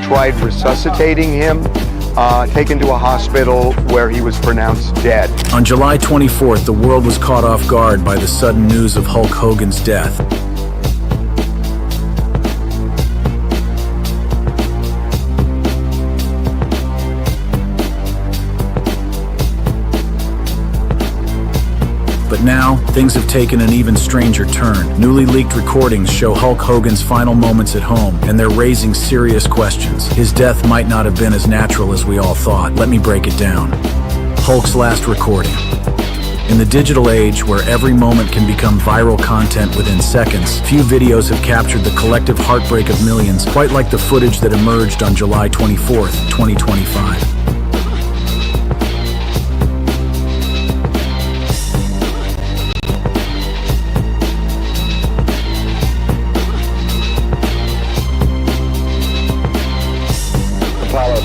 tried resuscitating him, taken to a hospital where he was pronounced dead. On July 24th, the world was caught off guard by the sudden news of Hulk Hogan's death. But now, things have taken an even stranger turn. Newly leaked recordings show Hulk Hogan's final moments at home, and they're raising serious questions. His death might not have been as natural as we all thought. Let me break it down. Hulk's last recording. In the digital age, where every moment can become viral content within seconds, few videos have captured the collective heartbreak of millions, quite like the footage that emerged on July 24th, 2025.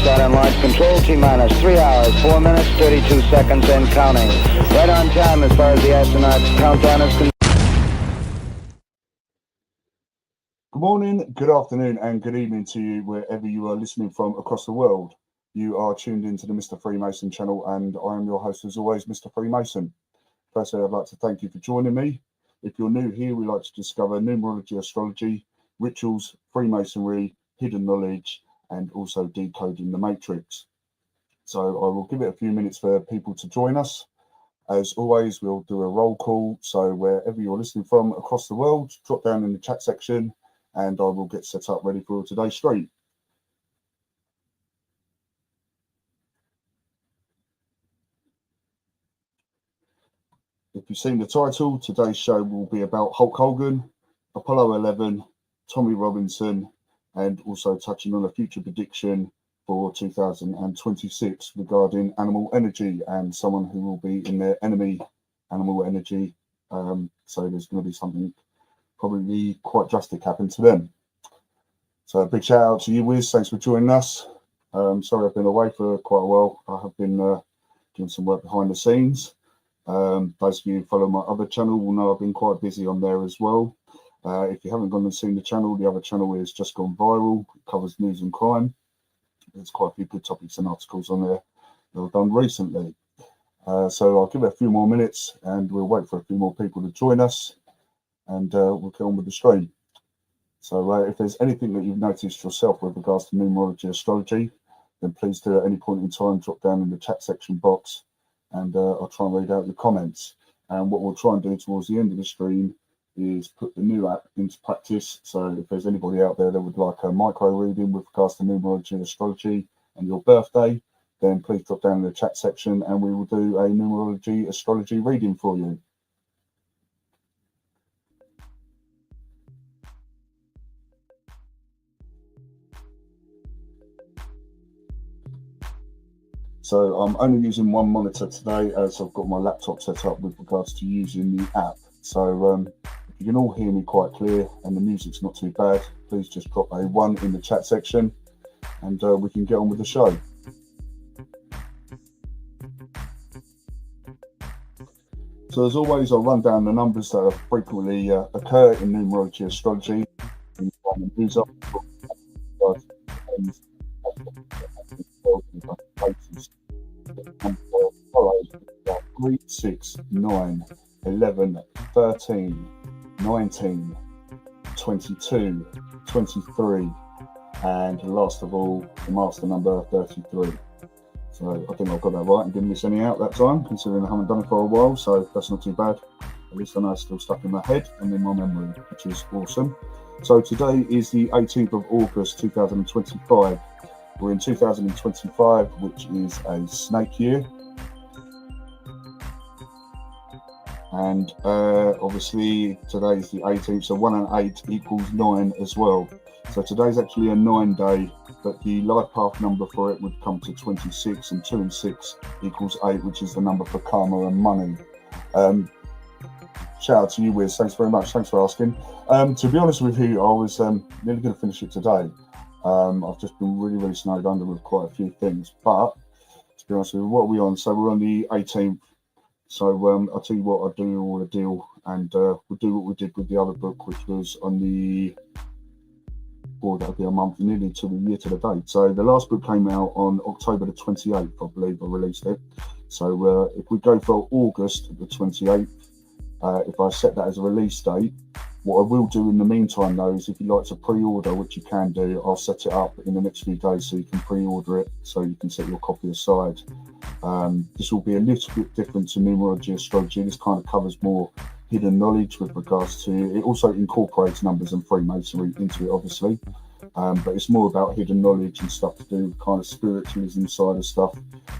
Start on launch control, T-minus 3 hours, 4 minutes, 32 seconds and counting. Right on time as far as the astronauts countdown is concerned. Good morning, good afternoon and good evening to you wherever you are listening from across the world. You are tuned into the Mr. Freemason channel and I am your host as always, Mr. Freemason. Firstly, I'd like to thank you for joining me. If you're new here, we like to discover numerology, astrology, rituals, Freemasonry, hidden knowledge, and also decoding the matrix. So I will give it a few minutes for people to join us. As always, we'll do a roll call. So wherever you're listening from across the world, drop down in the chat section and I will get set up ready for today's stream. If you've seen the title, today's show will be about Hulk Hogan, Apollo 11, Tommy Robinson, and also touching on a future prediction for 2026 regarding animal energy and someone who will be in their enemy animal energy. So there's going to be something probably quite drastic happen to them. So a big shout out to you, Wiz. Thanks for joining us. Sorry I've been away for quite a while. I have been doing some work behind the scenes. Those of you who follow my other channel will know I've been quite busy on there as well. If you haven't gone and seen the channel, the other channel is just gone viral. It covers news and crime. There's quite a few good topics and articles on there that I've done recently. So I'll give it a few more minutes and we'll wait for a few more people to join us and we'll get on with the stream. So if there's anything that you've noticed yourself with regards to numerology, astrology, then please do at any point in time drop down in the chat section box and I'll try and read out your comments. And what we'll try and do towards the end of the stream is put the new app into practice. So if there's anybody out there that would like a micro reading with regards to numerology and astrology and your birthday, then please drop down in the chat section and we will do a numerology astrology reading for you. So I'm only using one monitor today as I've got my laptop set up with regards to using the app. So if you can all hear me quite clear and the music's not too bad, please just drop a 1 in the chat section and we can get on with the show. So as always, I'll run down the numbers that frequently occur in numerology astrology. And the news up. 3, 6, 9, 11, 13, 19, 22, 23, and last of all, the master number 33. So I think I've got that right and didn't miss any out that time, considering I haven't done it for a while, so that's not too bad. At least I know it's still stuck in my head and in my memory, which is awesome. So today is the 18th of August 2025. We're in 2025, which is a snake year. And obviously today is the 18th, so 1 and 8 equals 9 as well. So today's actually a 9 day, but the life path number for it would come to 26, and 2 and 6 equals 8, which is the number for karma and money. Shout out to you, Wiz. Thanks very much. Thanks for asking. To be honest with you, I was nearly going to finish it today. I've just been really snowed under with quite a few things, but to be honest with you, what are we on? So we're on the 18th. So I'll tell you what, I'll do all the deal and we'll do what we did with the other book, which was on the or that'll be a month, nearly to the year to the date. So the last book came out on October the 28th, I believe I released it. So if we go for August the 28th, if I set that as a release date, what I will do in the meantime though is if you'd like to pre-order, which you can do, I'll set it up in the next few days so you can pre-order it, so you can set your copy aside. This will be a little bit different to numerology astrology. This kind of covers more hidden knowledge with regards to, it also incorporates numbers and Freemasonry into it obviously, but it's more about hidden knowledge and stuff to do with kind of spiritualism side of stuff.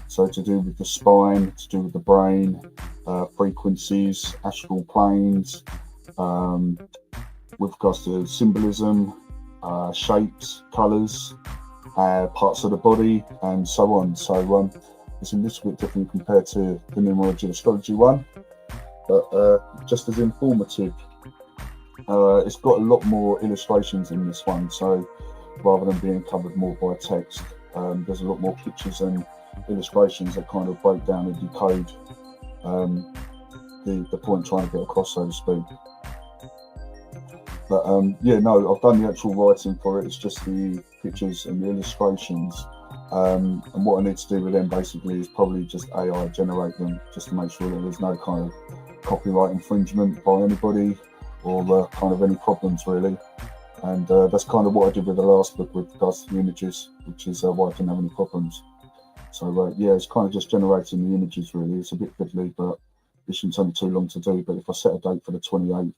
So to do with the spine, to do with the brain, frequencies, astral planes, with regards to symbolism, shapes, colours, parts of the body, and so on. So it's a little bit different compared to the numerology astrology one, but just as informative. It's got a lot more illustrations in this one, so rather than being covered more by text, there's a lot more pictures and illustrations that kind of break down and decode the point trying to get across, so to speak. But yeah, no, I've done the actual writing for it. It's just the pictures and the illustrations. And what I need to do with them basically is probably just AI generate them, just to make sure that there's no kind of copyright infringement by anybody, or kind of any problems really. And that's kind of what I did with the last book with regards to the images, which is why I didn't have any problems. So yeah, it's kind of just generating the images really. It's a bit fiddly, but it shouldn't take me too long to do. But if I set a date for the 28th,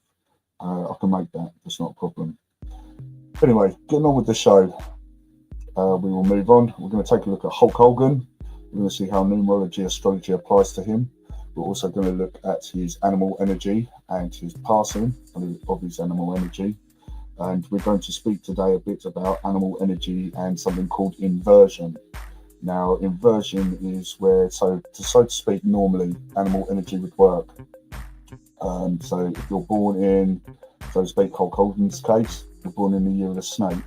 I can make that. That's not a problem. Anyway, getting on with the show. We will move on. We're going to take a look at Hulk Hogan. We're going to see how numerology astrology applies to him. We're also going to look at his animal energy and his passing of his animal energy. And we're going to speak today a bit about animal energy and something called inversion. Now, inversion is where, so to speak, normally animal energy would work. So if you're born in, so to speak, Hulk Hogan's case, you're born in the year of the snake,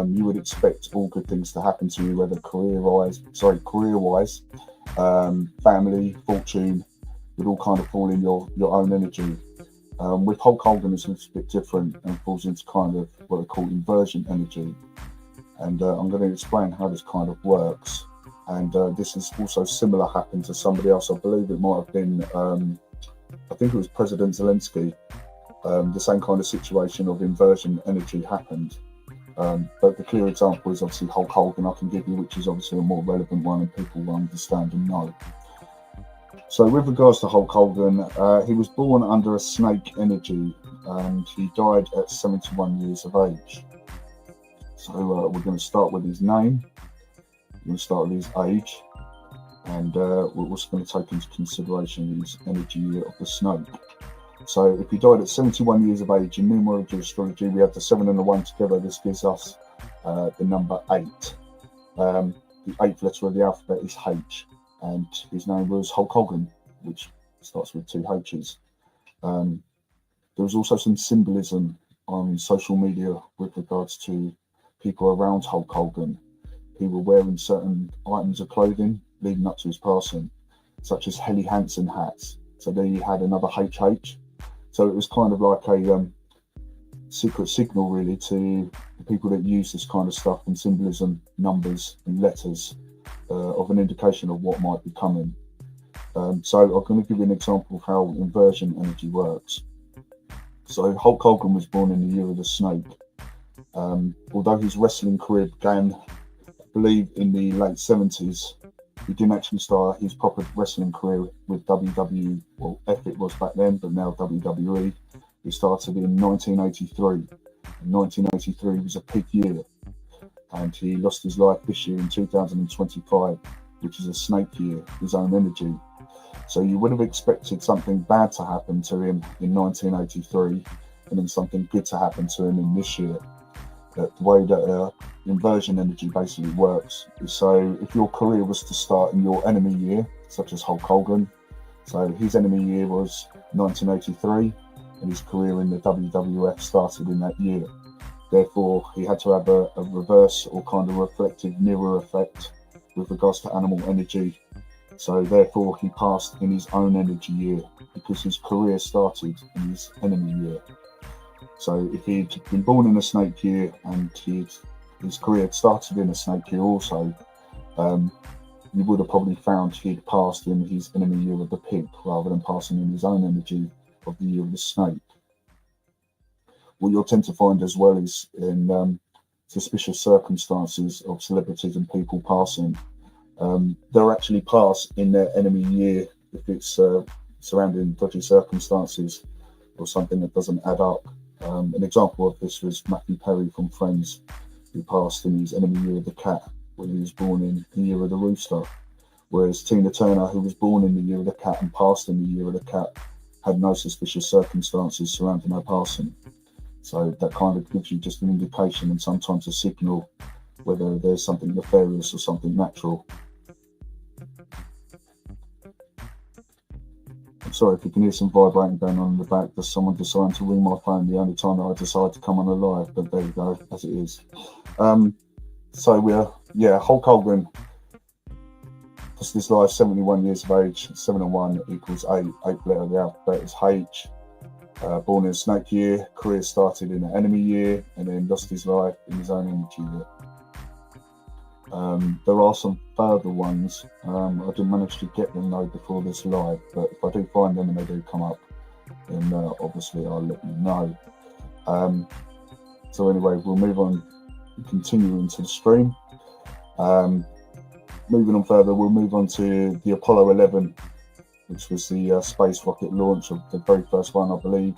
you would expect all good things to happen to you, whether career-wise, family, fortune, would all kind of fall in your own energy. With Hulk Hogan, it's a little bit different and falls into kind of what they call inversion energy. And I'm going to explain how this kind of works. And this is also similar happened to somebody else. I believe it might have been, I think it was President Zelensky. The same kind of situation of inversion energy happened. But the clear example is obviously Hulk Hogan I can give you, which is obviously a more relevant one and people will understand and know. So with regards to Hulk Hogan, he was born under a snake energy and he died at 71 years of age. So we're going to start with his name, we're going to start with his age, and we're also going to take into consideration his energy year of the snake. So if he died at 71 years of age, in numerology astrology, we have the 7 and the 1 together. This gives us the number 8. The 8th letter of the alphabet is H, and his name was Hulk Hogan, which starts with 2 H's. There was also some symbolism on social media with regards to people around Hulk Hogan who were wearing certain items of clothing leading up to his passing, such as Helly Hansen hats. So there you had another HH. So it was kind of like a secret signal really to the people that use this kind of stuff and symbolism, numbers and letters of an indication of what might be coming. So I'm going to give you an example of how inversion energy works. So Hulk Hogan was born in the year of the snake. Although his wrestling career began, I believe, in the late 70s, he didn't actually start his proper wrestling career with WWE, well, F it was back then, but now WWE. He started in 1983. And 1983 was a peak year, and he lost his life this year in 2025, which is a snake year, his own energy. So you would have expected something bad to happen to him in 1983, and then something good to happen to him in this year. But the way that inversion energy basically works is, so if your career was to start in your enemy year, such as Hulk Hogan, so his enemy year was 1983 and his career in the WWF started in that year. Therefore, he had to have a reverse or kind of reflective mirror effect with regards to animal energy. So therefore, he passed in his own energy year because his career started in his enemy year. So if he'd been born in a snake year and his career had started in a snake year also, you would have probably found he'd passed in his enemy year of the pig rather than passing in his own energy of the year of the snake. What you'll tend to find as well is in suspicious circumstances of celebrities and people passing, they'll actually pass in their enemy year if it's surrounding dodgy circumstances or something that doesn't add up. An example of this was Matthew Perry from Friends, who passed in his enemy year of the cat when he was born in the year of the rooster, whereas Tina Turner, who was born in the year of the cat and passed in the year of the cat, had no suspicious circumstances surrounding her passing. So that kind of gives you just an indication and sometimes a signal whether there's something nefarious or something natural. I'm sorry if you can hear some vibrating going on in the back. There's someone deciding to ring my phone the only time that I decide to come on a live, but there you go, as it is. So we're, Hulk Hogan, this is live, 71 years of age, 7 and 1 equals 8, 8th letter of the alphabet is H. Born in a snake year, career started in an enemy year, and then lost his life in his own energy year. There are some further ones. I didn't manage to get them though before this live, but if I do find them and they do come up, then obviously I'll let you know. So anyway, we'll move on, continue into the stream. Moving on further, we'll move on to the Apollo 11, which was the space rocket launch of the very first one, I believe.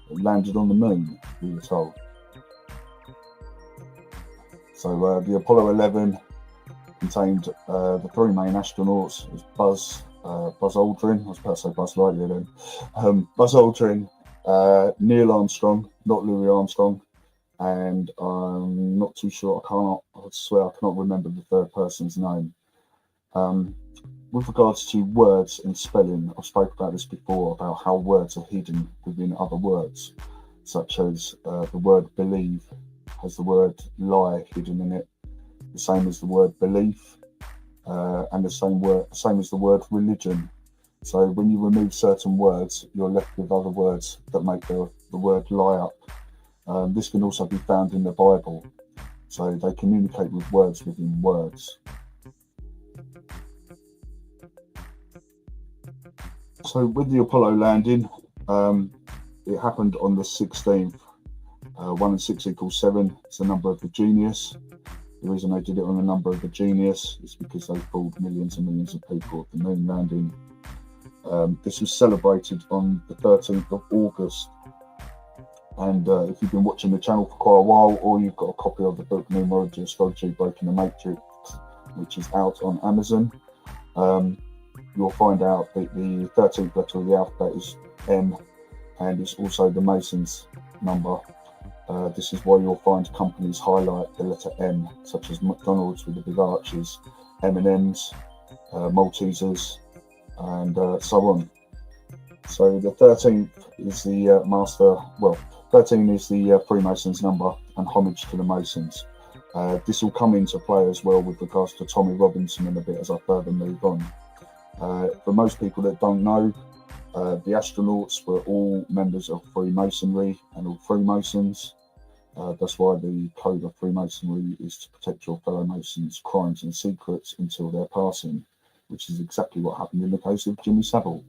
It landed on the moon, we were told. So the Apollo 11 contained the 3 main astronauts. It was Buzz Aldrin, I was about to say Buzz Lightyear then. Buzz Aldrin, Neil Armstrong, not Louis Armstrong, and I'm not too sure, I swear I cannot remember the third person's name. With regards to words and spelling, I've spoken about this before, about how words are hidden within other words, such as the word believe has the word lie hidden in it, the same as the word belief, and the same as the word religion. So when you remove certain words, you're left with other words that make the word lie up. This can also be found in the Bible. So they communicate with words within words. So with the Apollo landing, it happened on the 16th. 1 and 6 equals 7. It's the number of the genius. The reason they did it on the number of the genius is because they fooled millions and millions of people at the moon landing. This was celebrated on the 13th of August. And if you've been watching the channel for quite a while, or you've got a copy of the book Numerology, Astrology, Breaking the Matrix, which is out on Amazon, you'll find out that the 13th letter of the alphabet is M, and it's also the Masons number. This is why you'll find companies highlight the letter M, such as McDonald's with the big arches, M&M's, Maltesers, and so on. So the 13th is the 13 is the Freemasons number and homage to the Masons. This will come into play as well with regards to Tommy Robinson in a bit as I further move on. For most people that don't know, the astronauts were all members of Freemasonry and all Freemasons. That's why the code of Freemasonry is to protect your fellow Masons' crimes and secrets until their passing, which is exactly what happened in the case of Jimmy Savile.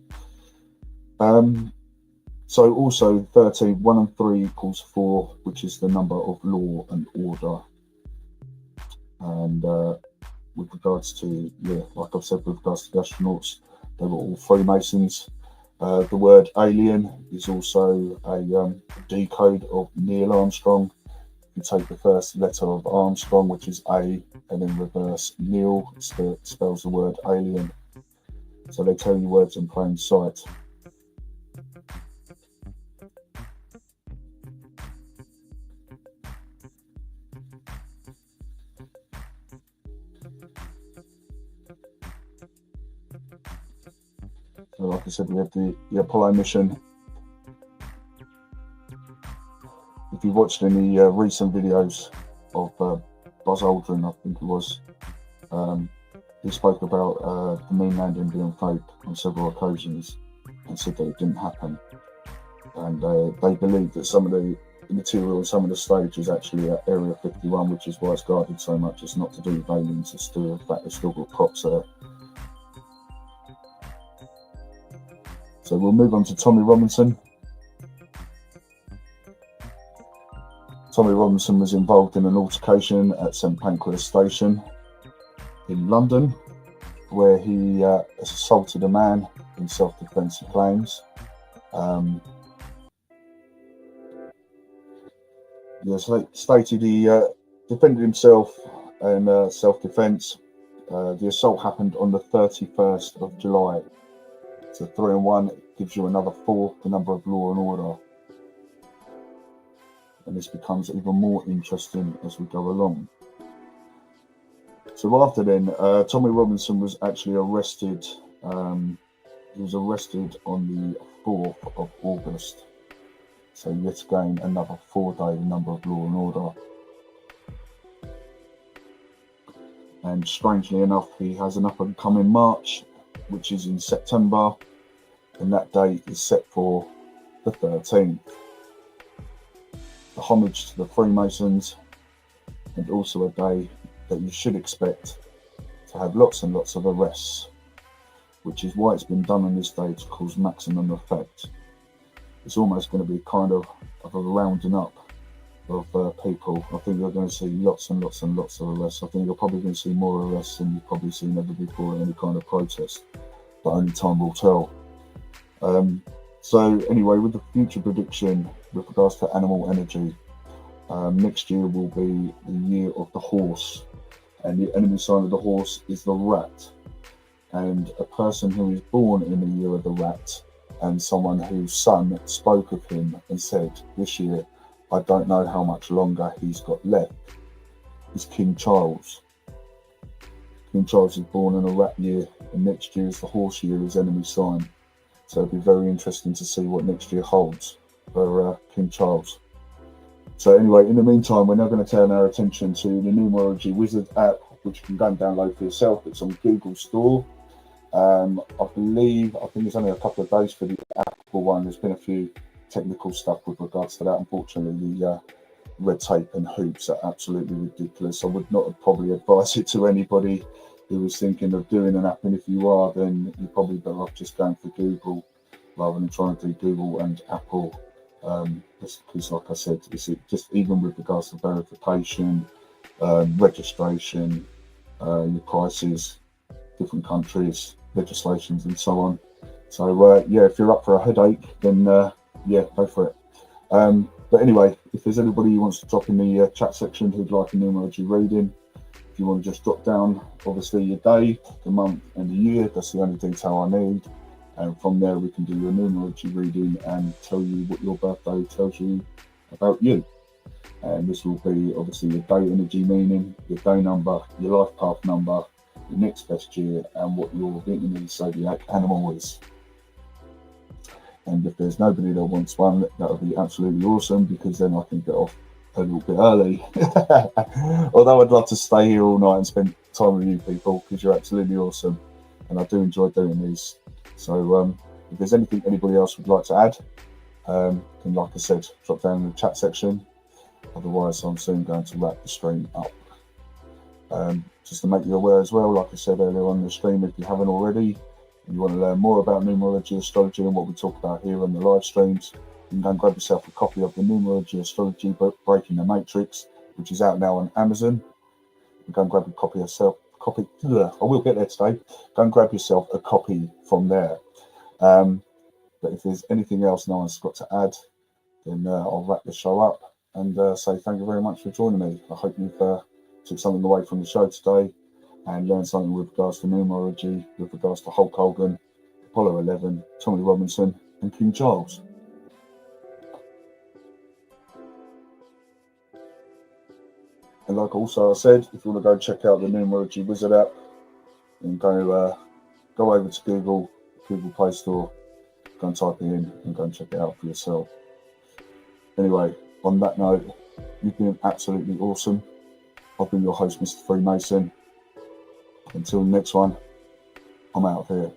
So also 13, 1 and 3 equals 4, which is the number of law and order. And with regards to, like I've said, with regards to the astronauts, they were all Freemasons. The word alien is also a decode of Neil Armstrong. You take the first letter of Armstrong, which is A, and then reverse Neil spells the word alien. So they tell you words in plain sight. So like I said, we had the Apollo mission. If you've watched any recent videos of Buzz Aldrin, I think it was, he spoke about the moon landing being fake on several occasions and said that it didn't happen. And they believe that some of the material on some of the stage is actually at Area 51, which is why it's guarded so much. It's not to do with aliens, it's to do with the fact they've still got props there. So we'll move on to Tommy Robinson. Tommy Robinson was involved in an altercation at St Pancras Station in London, where he assaulted a man in self-defence, he claims. Stated he defended himself in self-defence. The assault happened on the 31st of July. So 3 and 1 gives you another 4, the number of law and order. And this becomes even more interesting as we go along. So after then, Tommy Robinson was actually arrested. He was arrested on the 4th of August. So yet again, another 4-day number of law and order. And strangely enough, he has an up and coming march, which is in September, and that date is set for the 13th. The homage to the Freemasons, and also a day that you should expect to have lots and lots of arrests, which is why it's been done on this day to cause maximum effect. It's almost going to be kind of a rounding up of people. I think you're going to see lots and lots and lots of arrests. I think you're probably going to see more arrests than you've probably seen ever before in any kind of protest, but only time will tell. So anyway, with the future prediction with regards to animal energy, next year will be the year of the horse, and the enemy sign of the horse is the rat. And a person who is born in the year of the rat, and someone whose son spoke of him and said, this year, I don't know how much longer he's got left, is King Charles. King Charles is born in a rat year, and next year is the horse year, his enemy sign. So it'll be very interesting to see what next year holds for King Charles. So anyway, in the meantime, we're now going to turn our attention to the Numerology Wizard app, which you can go and download for yourself. It's on Google Store. I think it's only a couple of days for the Apple one. There's been a few technical stuff with regards to that. Unfortunately, the red tape and hoops are absolutely ridiculous. I would not have probably advised it to anybody who was thinking of doing an app, and if you are, then you're probably better off just going for Google rather than trying to do Google and Apple. Because like I said, it's just even with regards to verification, registration, your prices, different countries, legislations and so on. So yeah, if you're up for a headache, then yeah, go for it. But anyway, if there's anybody who wants to drop in the chat section who'd like a numerology reading, if you want to just drop down obviously your day, the month and the year, that's the only detail I need, and from there we can do your numerology reading and tell you what your birthday tells you about you. And this will be obviously your day energy meaning, your day number, your life path number, your next best year, and what your Animal Zodiac animal is. And if there's nobody that wants one, that would be absolutely awesome, because then I can get off a little bit early. Although I'd love to stay here all night and spend time with you people, because you're absolutely awesome and I do enjoy doing these. So if there's anything anybody else would like to add, then like I said, drop down in the chat section. Otherwise, I'm soon going to wrap the stream up. Just to make you aware as well, like I said earlier on the stream, if you haven't already, and you want to learn more about numerology, astrology, and what we talk about here on the live streams, you can go and grab yourself a copy of the Numerology Astrology book, Breaking the Matrix, which is out now on Amazon. You can go and grab a copy yourself. I will get there today. Go and grab yourself a copy from there. But if there's anything else no one's got to add, then I'll wrap the show up and say thank you very much for joining me. I hope you've took something away from the show today and learned something with regards to numerology, with regards to Hulk Hogan, Apollo 11, Tommy Robinson, and King Charles. And like also I said, if you want to go check out the Numerology Wizard app, then go over to Google Play Store, go and type it in and go and check it out for yourself. Anyway, on that note, you've been absolutely awesome. I've been your host, Mr. Freemason. Until the next one, I'm out of here.